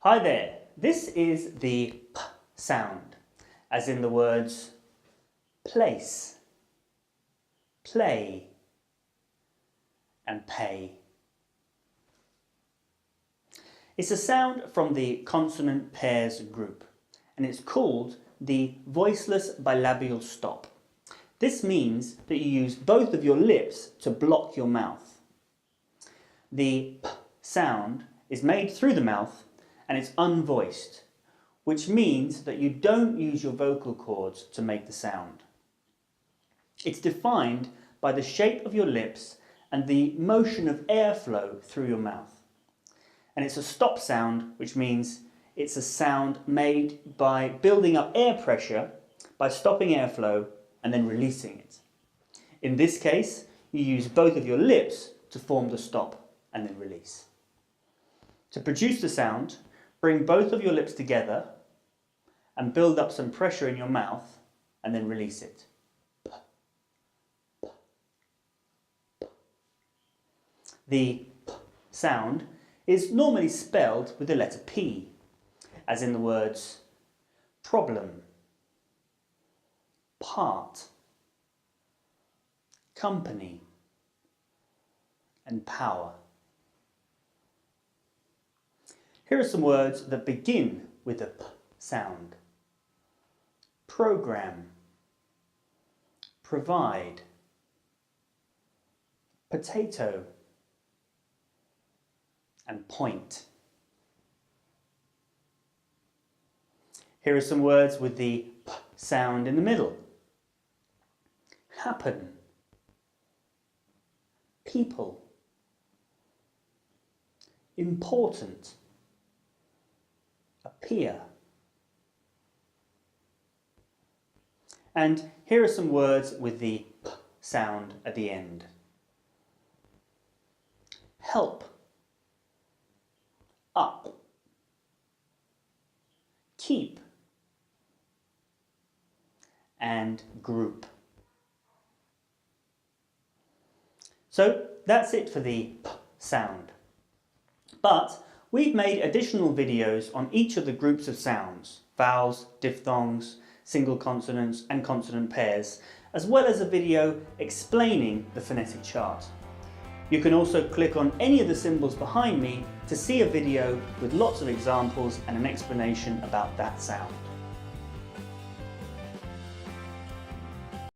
Hi there, this is the P sound, as in the words place, play, and pay. It's a sound from the consonant pairs group, and it's called the voiceless bilabial stop. This means that you use both of your lips to block your mouth. The P sound is made through the mouth and it's unvoiced, which means that you don't use your vocal cords to make the sound. It's defined by the shape of your lips and the motion of airflow through your mouth. And it's a stop sound, which means it's a sound made by building up air pressure by stopping airflow and then releasing it. In this case, you use both of your lips to form the stop and then release. To produce the sound, bring both of your lips together and build up some pressure in your mouth and then release it. The P sound is normally spelled with the letter P, as in the words problem, part, company, and power. Here are some words that begin with the P sound. Program, provide, potato, and point. Here are some words with the P sound in the middle. Happen, people, important, appear. And here are some words with the P sound at the end. Help, up, keep, and group. So that's it for the P sound. But we've made additional videos on each of the groups of sounds, vowels, diphthongs, single consonants and consonant pairs, as well as a video explaining the phonetic chart. You can also click on any of the symbols behind me to see a video with lots of examples and an explanation about that sound.